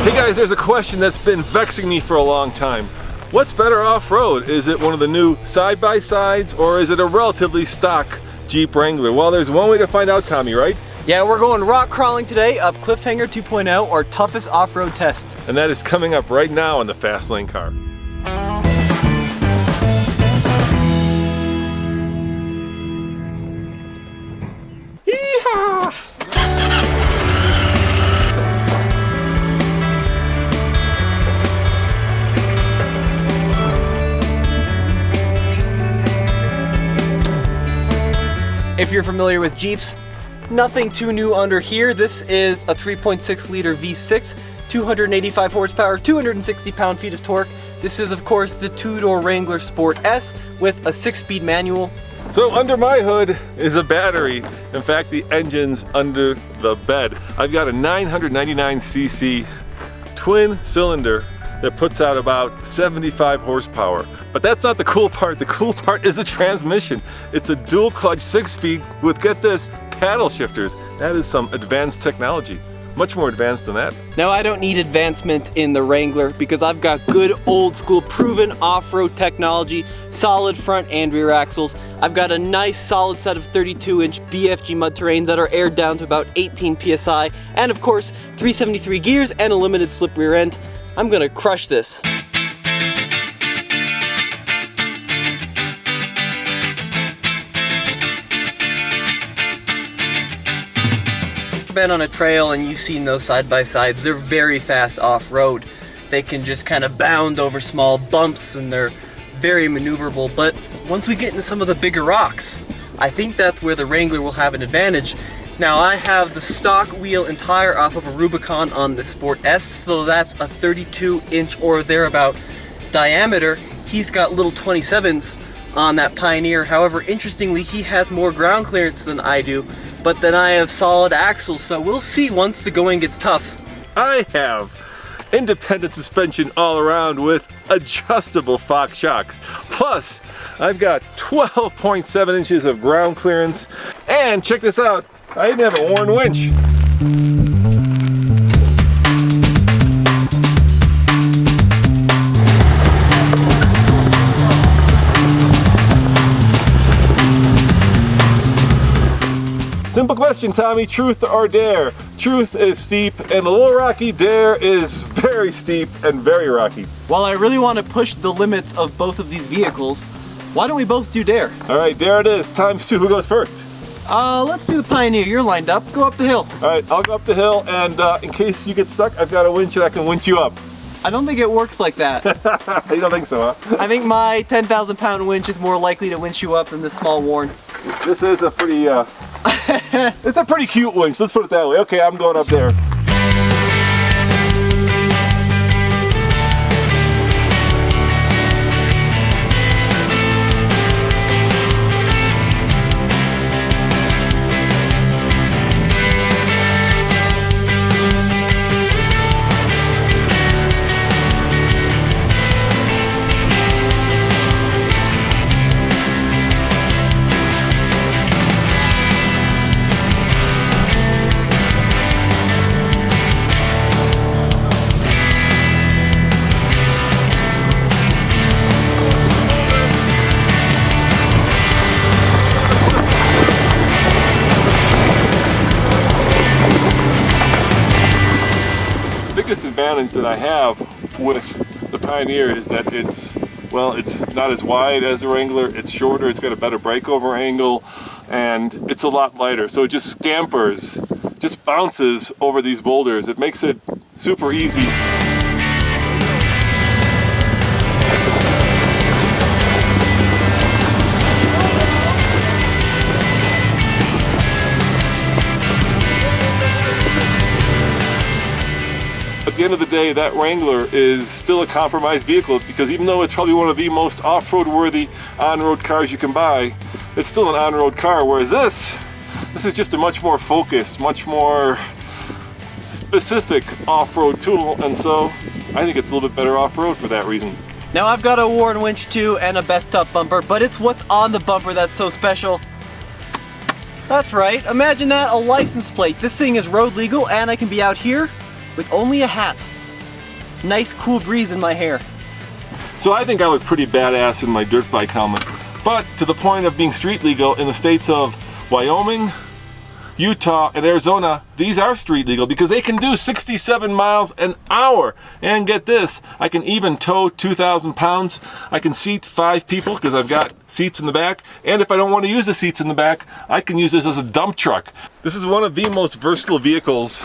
Hey guys, there's a question that's been vexing me for a long time. What's better off-road? Is it one of the new side-by-sides or is it a relatively stock Jeep Wrangler? Well, there's one way to find out, Tommy, right? Yeah, we're going rock crawling today up Cliffhanger 2.0, our toughest off-road test. And that is coming up right now in the Fast Lane car. Yeehaw! If you're familiar with Jeeps, nothing too new under here. This is a 3.6 liter V6, 285 horsepower, 260 pound-feet of torque. This is, of course, the two-door Wrangler Sport S with a 6-speed manual. So under my hood is a battery. In fact, the engine's under the bed. I've got a 999cc twin cylinder that puts out about 75 horsepower. But that's not the cool part. The cool part is the transmission. It's a dual clutch 6-speed with, get this, paddle shifters. That is some advanced technology. Much more advanced than that. Now, I don't need advancement in the Wrangler because I've got good old school proven off-road technology, solid front and rear axles. I've got a nice solid set of 32-inch BFG mud terrains that are aired down to about 18 PSI, and of course 373 gears and a limited slip rear end. I'm gonna crush this. Been on a trail and you've seen those side-by-sides. They're very fast off-road. They can just kind of bound over small bumps and they're very maneuverable, but once we get into some of the bigger rocks, I think that's where the Wrangler will have an advantage. Now, I have the stock wheel and tire off of a Rubicon on the Sport S, so that's a 32-inch or thereabout diameter. He's got little 27s on that Pioneer. However, interestingly, he has more ground clearance than I do, but then I have solid axles, so we'll see once the going gets tough. I have independent suspension all around with adjustable Fox shocks. Plus, I've got 12.7 inches of ground clearance. And check this out, I even have a worn winch. Simple question, Tommy, truth or dare? Truth is steep and a little rocky. Dare is very steep and very rocky. While I really want to push the limits of both of these vehicles, why don't we both do dare? All right, dare it is. Times 2. Who goes first? Let's do the Pioneer. You're lined up. Go up the hill. All right, I'll go up the hill, and in case you get stuck, I've got a winch and I can winch you up. I don't think it works like that. You don't think so, huh? I think my 10,000 pound winch is more likely to winch you up than this small Warn. This is a pretty, it's a pretty cute winch, let's put it that way. Okay, I'm going up there. The biggest advantage that I have with the Pioneer is that it's not as wide as the Wrangler, it's shorter, it's got a better breakover angle, and it's a lot lighter. So it just scampers, just bounces over these boulders. It makes it super easy. At the end of the day, that Wrangler is still a compromised vehicle because even though it's probably one of the most off-road worthy on-road cars you can buy, it's still an on-road car, whereas this is just a much more focused, much more specific off-road tool, and so I think it's a little bit better off-road for that reason. Now I've got a Warn winch too and a best top bumper, but it's what's on the bumper that's so special. That's right, imagine that, a license plate. This thing is road legal and I can be out here with only a hat. nice cool breeze in my hair. So I think I look pretty badass in my dirt bike helmet, but to the point of being street legal in the states of Wyoming, Utah, and Arizona, these are street legal because they can do 67 miles an hour. And get this, I can even tow 2,000 pounds. I can seat 5 people because I've got seats in the back. And if I don't want to use the seats in the back, I can use this as a dump truck. This is one of the most versatile vehicles.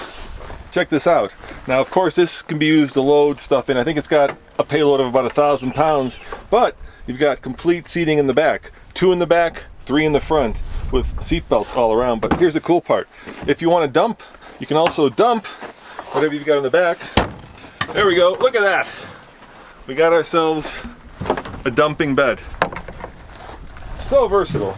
Check this out. Now, of course, this can be used to load stuff in. I think it's got a payload of about 1,000 pounds, but you've got complete seating in the back. 2 in the back, 3 in the front, with seat belts all around. But here's the cool part. If you want to dump, you can also dump whatever you've got in the back. There we go. Look at that. We got ourselves a dumping bed. So versatile.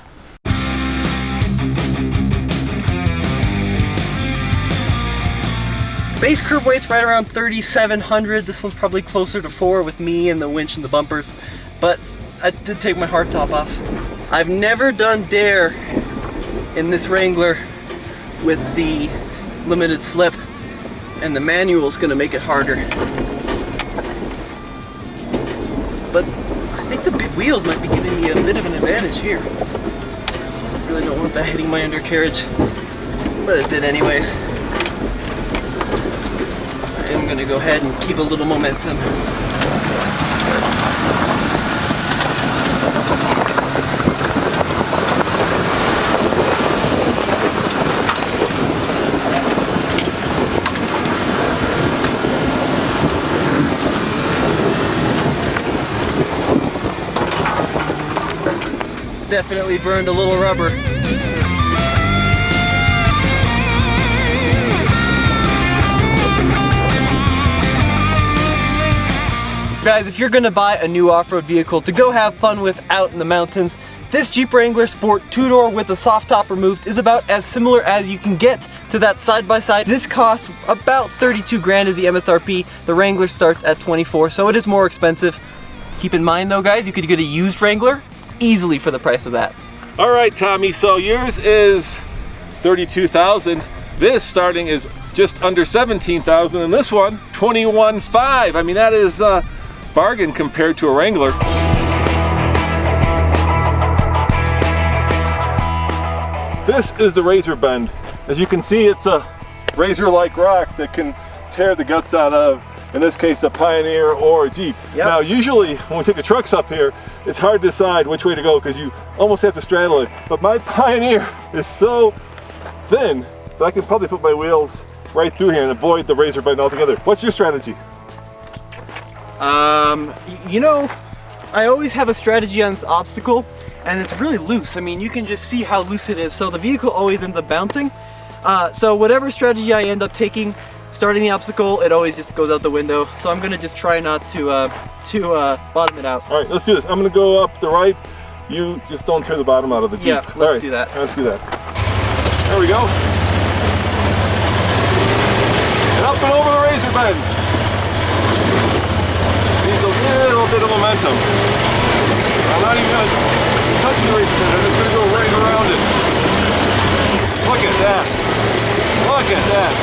Base curb weight's right around 3,700. This one's probably closer to 4 with me and the winch and the bumpers. But I did take my hard top off. I've never done dare in this Wrangler with the limited slip, and the manual's gonna make it harder. But I think the big wheels might be giving me a bit of an advantage here. I really don't want that hitting my undercarriage, but it did anyways. I am gonna go ahead and keep a little momentum. Definitely burned a little rubber. Guys, if you're gonna buy a new off-road vehicle to go have fun with out in the mountains, this Jeep Wrangler Sport 2-door with the soft top removed is about as similar as you can get to that side-by-side. This costs about 32 grand is the MSRP. The Wrangler starts at 24, so it is more expensive. Keep in mind though, guys, you could get a used Wrangler easily for the price of that. All right, Tommy, so yours is 32,000. This starting is just under 17,000, and this one, 21,500. I mean, that is a bargain compared to a Wrangler. This is the razor bend. As you can see, it's a razor-like rock that can tear the guts out of, in this case, a Pioneer or a Jeep. Yep. Now, usually when we take the trucks up here, it's hard to decide which way to go because you almost have to straddle it. But my Pioneer is so thin that I can probably put my wheels right through here and avoid the razor bend altogether. What's your strategy? You know, I always have a strategy on this obstacle, and it's really loose. I mean, you can just see how loose it is. So the vehicle always ends up bouncing. So whatever strategy I end up taking, starting the obstacle, it always just goes out the window. So I'm gonna just try not to bottom it out. All right, let's do this. I'm gonna go up the right. You just don't tear the bottom out of the Jeep. Yeah, let's do that. Let's do that. There we go. And up and over the razor bend. Needs a little bit of momentum. I'm not even gonna touch the razor bend. I'm just gonna go right around it. Look at that. Look at that.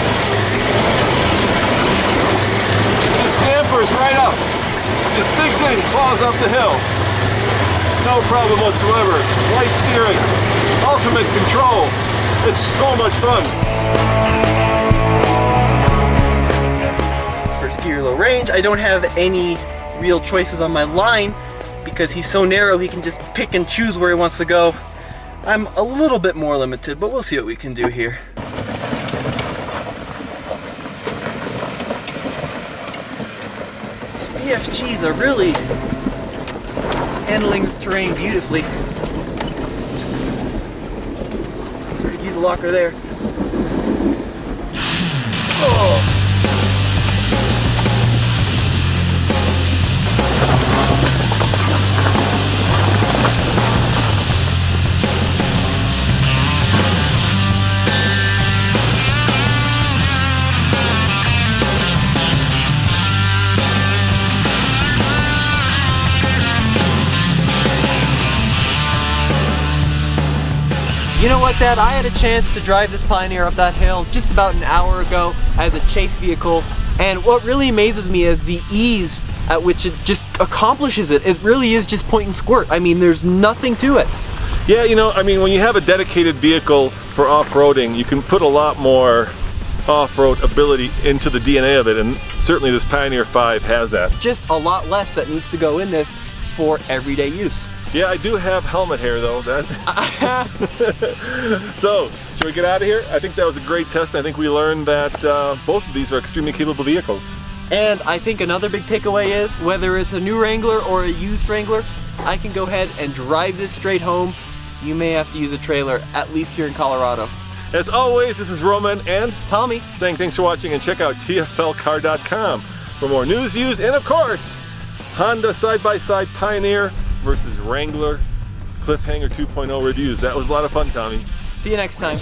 Just scampers right up. Just digs in, claws up the hill. No problem whatsoever. Light steering, ultimate control. It's so much fun. For skier low range, I don't have any real choices on my line because he's so narrow he can just pick and choose where he wants to go. I'm a little bit more limited, but we'll see what we can do here. These BFGs are really handling this terrain beautifully. Could use a locker there. Oh. You know what, Dad? I had a chance to drive this Pioneer up that hill just about an hour ago as a chase vehicle, and what really amazes me is the ease at which it just accomplishes it. It really is just point and squirt. I mean, there's nothing to it. Yeah, you know, I mean, when you have a dedicated vehicle for off-roading, you can put a lot more off-road ability into the DNA of it, and certainly this Pioneer 5 has that. Just a lot less that needs to go in this for everyday use. Yeah, I do have helmet hair though. So, should we get out of here? I think that was a great test. I think we learned that both of these are extremely capable vehicles. And I think another big takeaway is, whether it's a new Wrangler or a used Wrangler, I can go ahead and drive this straight home. You may have to use a trailer, at least here in Colorado. As always, this is Roman and Tommy saying thanks for watching, and check out tflcar.com for more news, views, and of course, Honda side-by-side Pioneer versus Wrangler Cliffhanger 2.0 reviews. That was a lot of fun, Tommy. See you next time.